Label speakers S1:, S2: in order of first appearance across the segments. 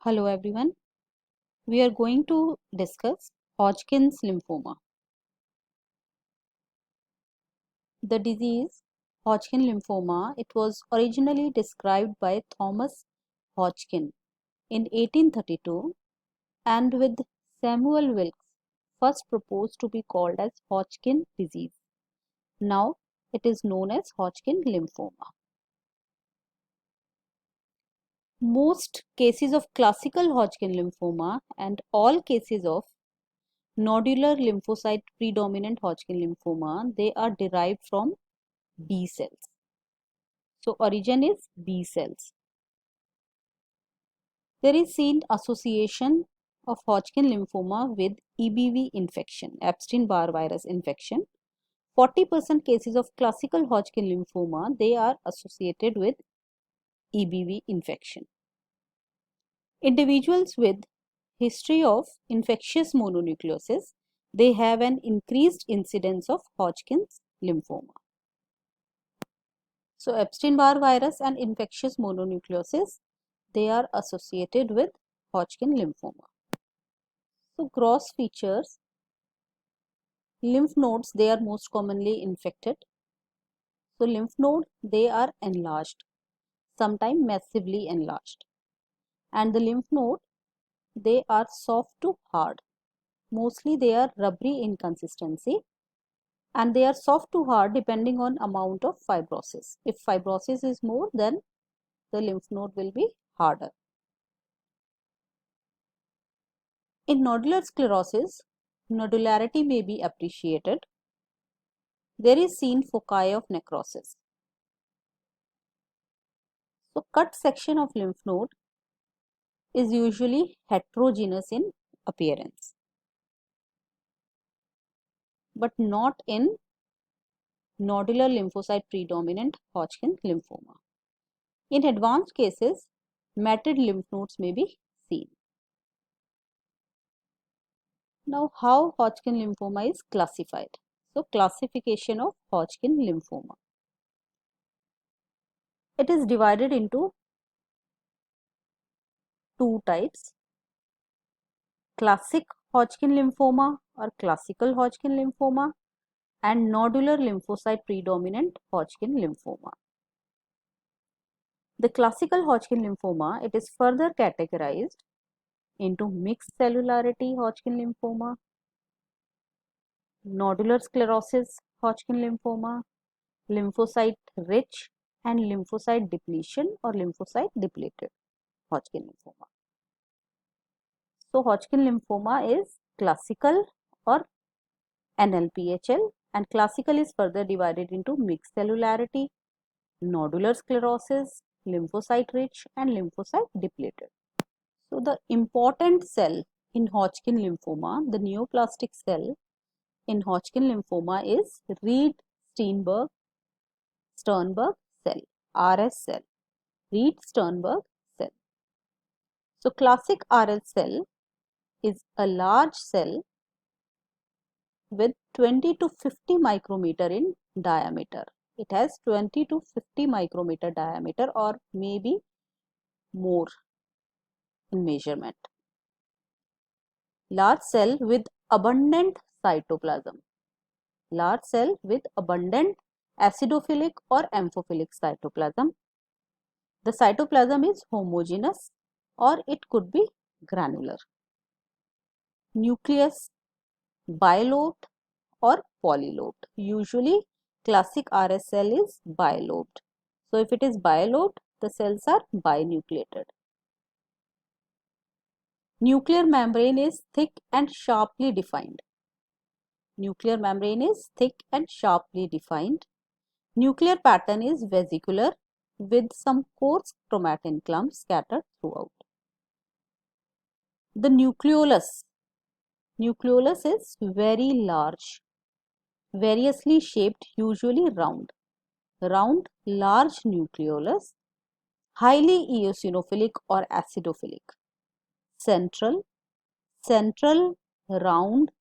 S1: Hello everyone. We are going to discuss Hodgkin's lymphoma. The disease Hodgkin lymphoma, it was originally described by Thomas Hodgkin in 1832 and with Samuel Wilkes first proposed to be called as Hodgkin disease. Now it is known as Hodgkin lymphoma. Most cases of classical Hodgkin lymphoma and all cases of nodular lymphocyte predominant Hodgkin lymphoma, they are derived from B cells. So origin is B cells. There is seen association of Hodgkin lymphoma with EBV infection, Epstein-Barr virus infection. 40% cases of classical Hodgkin lymphoma, they are associated with EBV infection. Individuals with history of infectious mononucleosis, they have an increased incidence of Hodgkin's lymphoma. So Epstein-Barr virus and infectious mononucleosis, they are associated with Hodgkin lymphoma. So gross features, lymph nodes, they are most commonly infected. So lymph node, they are enlarged, sometimes massively enlarged. And the lymph node, they are soft to hard. Mostly they are rubbery in consistency and they are soft to hard depending on amount of fibrosis. If fibrosis is more, then the lymph node will be harder. In nodular sclerosis, nodularity may be appreciated. There is seen foci of necrosis. So cut section of lymph node is usually heterogeneous in appearance, but not in nodular lymphocyte predominant Hodgkin lymphoma. In advanced cases, matted lymph nodes may be seen. Now, how Hodgkin lymphoma is classified? So, classification of Hodgkin lymphoma. It is divided into two types: classic Hodgkin lymphoma or classical Hodgkin lymphoma and nodular lymphocyte predominant Hodgkin lymphoma. The classical Hodgkin lymphoma, it is further categorized into mixed cellularity Hodgkin lymphoma, nodular sclerosis Hodgkin lymphoma, lymphocyte rich and lymphocyte depletion or lymphocyte depleted Hodgkin lymphoma. So Hodgkin lymphoma is classical or NLPHL, and classical is further divided into mixed cellularity, nodular sclerosis, lymphocyte rich and lymphocyte depleted. So the important cell in Hodgkin lymphoma, the neoplastic cell in Hodgkin lymphoma is Reed-Sternberg cell, RS cell, Reed-Sternberg cell. So classic RS cell is a large cell with 20 to 50 micrometer in diameter. It has 20 to 50 micrometer diameter or maybe more in measurement. Large cell with abundant cytoplasm. Large cell with abundant acidophilic or amphophilic cytoplasm. The cytoplasm is homogeneous or it could be granular. Nucleus bilobed or polylobed. Usually classic RS cell is bilobed. So if it is bilobed, the cells are binucleated. Nuclear membrane is thick and sharply defined. Nuclear membrane is thick and sharply defined. Nuclear pattern is vesicular with some coarse chromatin clumps scattered throughout. The nucleolus is very large, variously shaped, usually round. Round, large nucleolus, highly eosinophilic or acidophilic. Central, round,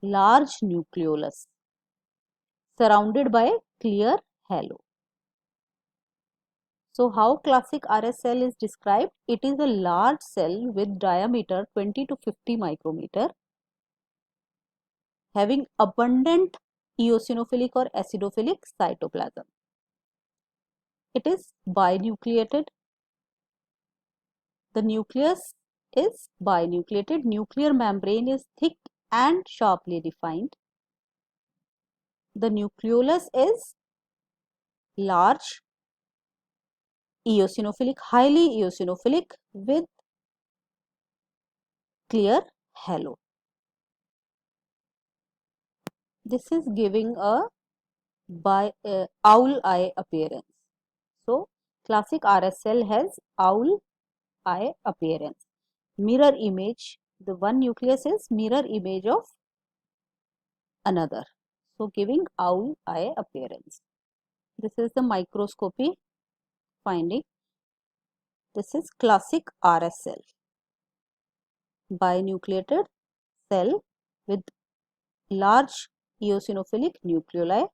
S1: large nucleolus, surrounded by clear halo. So how classic RS cell is described? It is a large cell with diameter 20 to 50 micrometer, having abundant eosinophilic or acidophilic cytoplasm. It is binucleated. The nucleus is binucleated. Nuclear membrane is thick and sharply defined. The nucleolus is large, eosinophilic, highly eosinophilic with clear halo. This is giving a owl eye appearance. So, classic RS cell has owl eye appearance. Mirror image, the one nucleus is mirror image of another. So, giving owl eye appearance. This is the microscopy finding. This is classic RS cell. Binucleated cell with large eosinophilic nucleoli.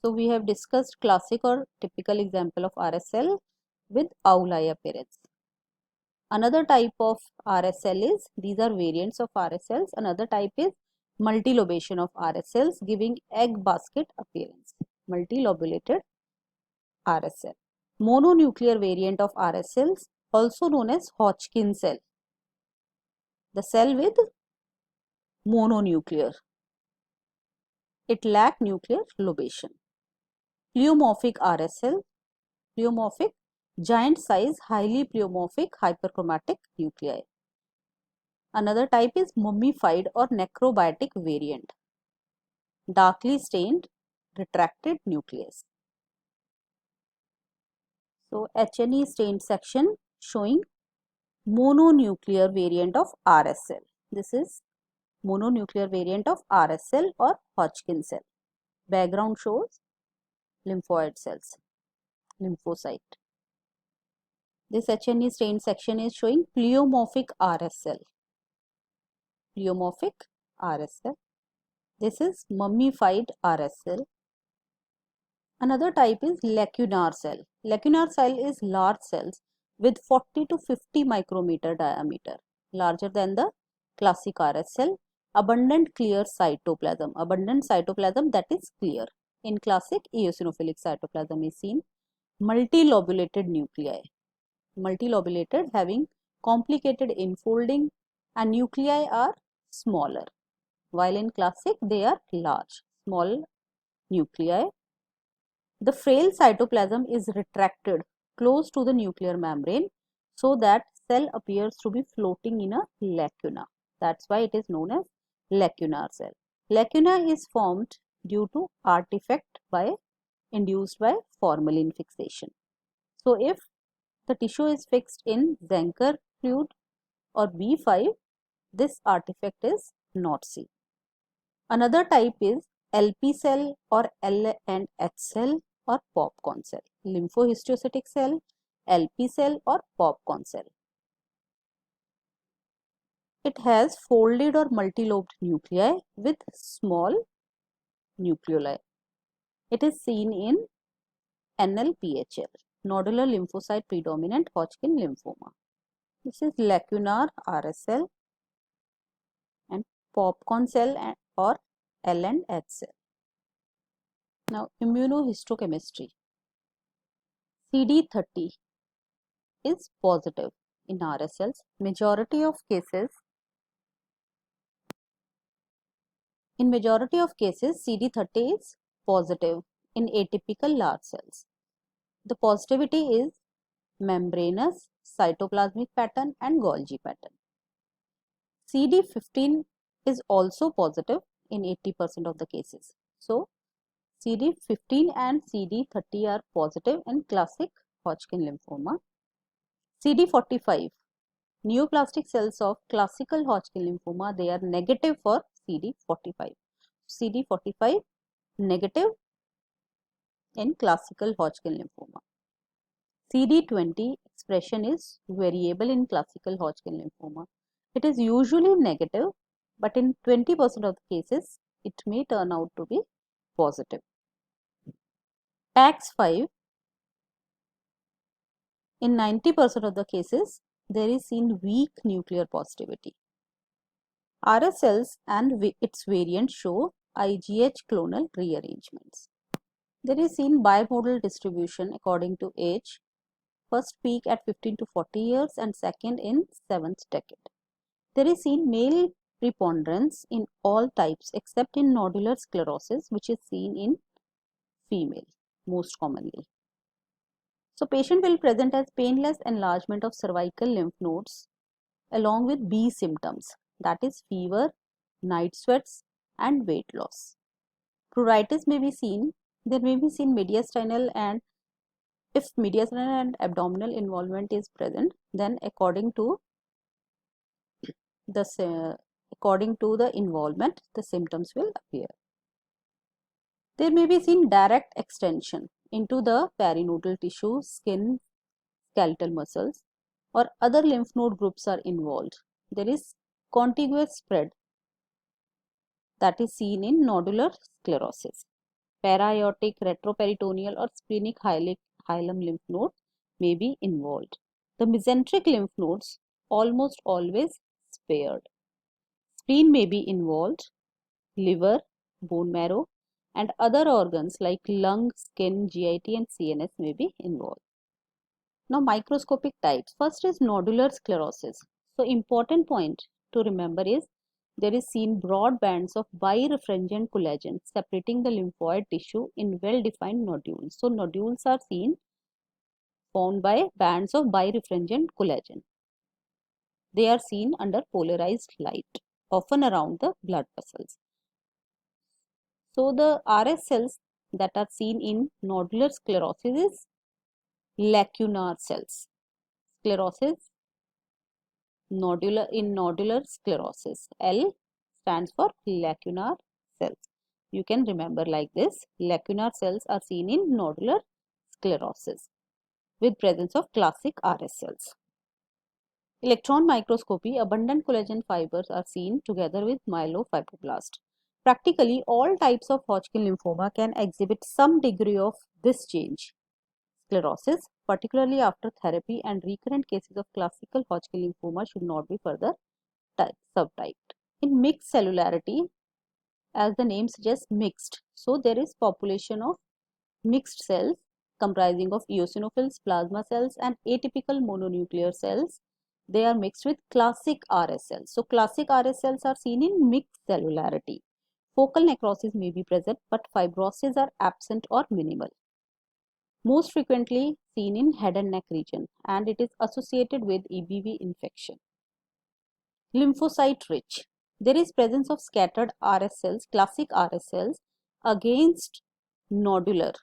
S1: So, we have discussed classic or typical example of RS cell with owl eye appearance. Another type of RS cell is, these are variants of RS cells. Another type is multilobation of RS cells giving egg basket appearance. Multilobulated RS cell. Mononuclear variant of RS cells, also known as Hodgkin cell. The cell with mononuclear. It lack nuclear lobation. Pleomorphic RS cell. Pleomorphic, giant size, highly pleomorphic, hyperchromatic nuclei. Another type is mummified or necrobiotic variant. Darkly stained, retracted nucleus. So, H&E stained section showing mononuclear variant of RS cell. This is mononuclear variant of RS cell or Hodgkin cell. Background shows lymphoid cells, lymphocyte. This H&E stained section is showing pleomorphic RS cell. Pleomorphic RS cell. This is mummified RS cell. Another type is lacunar cell. Lacunar cell is large cells with 40 to 50 micrometer diameter, larger than the classic RS cell. Abundant clear cytoplasm. Abundant cytoplasm that is clear. In classic, eosinophilic cytoplasm is seen. Multilobulated nuclei. Multilobulated, having complicated infolding, and nuclei are smaller, while in classic they are large, small nuclei. The frail cytoplasm is retracted close to the nuclear membrane so that cell appears to be floating in a lacuna. That's why it is known as lacunar cell. Lacuna is formed due to artifact induced by formalin fixation. So, if the tissue is fixed in Zenker fluid or B5, this artifact is not seen. Another type is LP cell or L and H cell or popcorn cell. Lymphohistiocytic cell, LP cell or popcorn cell. It has folded or multilobed nuclei with small nucleoli. It is seen in NLPHL, nodular lymphocyte predominant Hodgkin lymphoma. This is lacunar RS cell and popcorn cell or L and H cell. Now, immunohistochemistry. CD30 is positive in RS cells. Majority of cases, CD30 is positive in atypical large cells. The positivity is membranous, cytoplasmic pattern and Golgi pattern. CD15 is also positive in 80% of the cases. So, CD15 and CD30 are positive in classic Hodgkin lymphoma. CD45, neoplastic cells of classical Hodgkin lymphoma, they are negative for CD45. CD45 negative in classical Hodgkin lymphoma. CD20 expression is variable in classical Hodgkin lymphoma. It is usually negative, but in 20% of the cases, it may turn out to be positive. PAX5 In 90% of the cases, there is seen weak nuclear positivity. RS cells and its variants show IgH clonal rearrangements. There is seen bimodal distribution according to age, first peak at 15 to 40 years and second in 7th decade. There is seen male preponderance in all types except in nodular sclerosis, which is seen in female most commonly. So patient will present as painless enlargement of cervical lymph nodes along with B symptoms, that is fever, night sweats and weight loss. Pruritus may be seen. There may be seen mediastinal, and if mediastinal and abdominal involvement is present, then according to the involvement, the symptoms will appear. There may be seen direct extension into the perinodal tissue, skin, skeletal muscles, or other lymph node groups are involved. There is contiguous spread that is seen in nodular sclerosis. Para-aortic, retroperitoneal or splenic hilum lymph node may be involved. The mesenteric lymph nodes almost always spared. Spleen may be involved, liver, bone marrow and other organs like lung, skin, GIT and CNS may be involved. Now microscopic types. First is nodular sclerosis. So important point to remember is there is seen broad bands of birefringent collagen separating the lymphoid tissue in well-defined nodules. So nodules are seen formed by bands of birefringent collagen. They are seen under polarized light, often around the blood vessels. So the RS cells that are seen in nodular sclerosis is lacunar cells. Sclerosis nodular sclerosis. L stands for lacunar cells. You can remember like this. Lacunar cells are seen in nodular sclerosis with presence of classic RS cells. Electron microscopy, abundant collagen fibers are seen together with myelofibroblast. Practically all types of Hodgkin lymphoma can exhibit some degree of this change. Sclerosis, particularly after therapy, and recurrent cases of classical Hodgkin lymphoma should not be further subtyped. In mixed cellularity, as the name suggests, mixed. So there is population of mixed cells comprising of eosinophils, plasma cells and atypical mononuclear cells. They are mixed with classic RS cells. So classic RS cells are seen in mixed cellularity. Focal necrosis may be present, but fibroses are absent or minimal. Most frequently seen in head and neck region, and it is associated with EBV infection. Lymphocyte rich. There is presence of scattered RS cells, classic RS cells against nodular,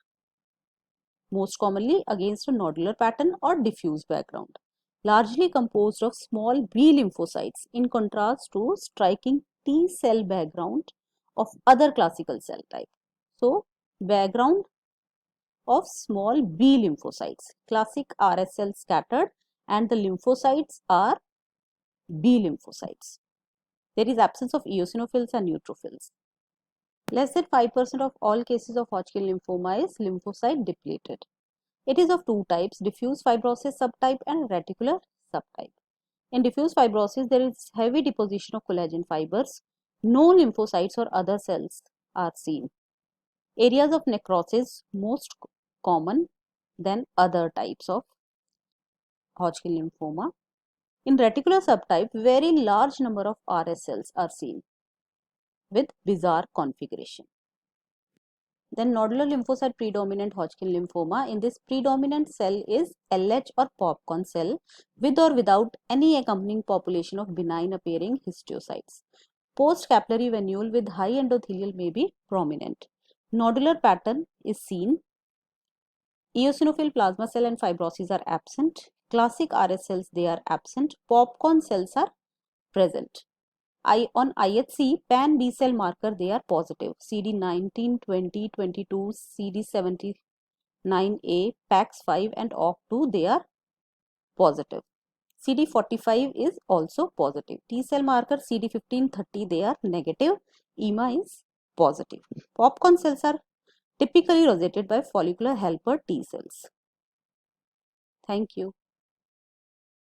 S1: most commonly against a nodular pattern or diffuse background, largely composed of small B lymphocytes in contrast to striking T cell background of other classical cell type. So, background of small B lymphocytes, classic RS cells scattered and the lymphocytes are B lymphocytes. There is absence of eosinophils and neutrophils. Less than 5% of all cases of Hodgkin lymphoma is lymphocyte depleted. It is of two types, diffuse fibrosis subtype and reticular subtype. In diffuse fibrosis, there is heavy deposition of collagen fibers. No lymphocytes or other cells are seen. Areas of necrosis most common than other types of Hodgkin lymphoma. In reticular subtype, very large number of RS cells are seen with bizarre configuration. Then nodular lymphocyte predominant Hodgkin lymphoma. In this, predominant cell is LH or popcorn cell with or without any accompanying population of benign appearing histiocytes. Post capillary venule with high endothelial may be prominent. Nodular pattern is seen. Eosinophil plasma cell and fibroses are absent. Classic RS cells, they are absent. Popcorn cells are present. On IHC, pan B cell marker, they are positive. CD19, 20, 22, CD79A, PAX5 and OCT2, they are positive. CD45 is also positive. T cell marker CD15, 30, they are negative. EMA is positive. Popcorn cells are typically roseated by follicular helper T cells. Thank you.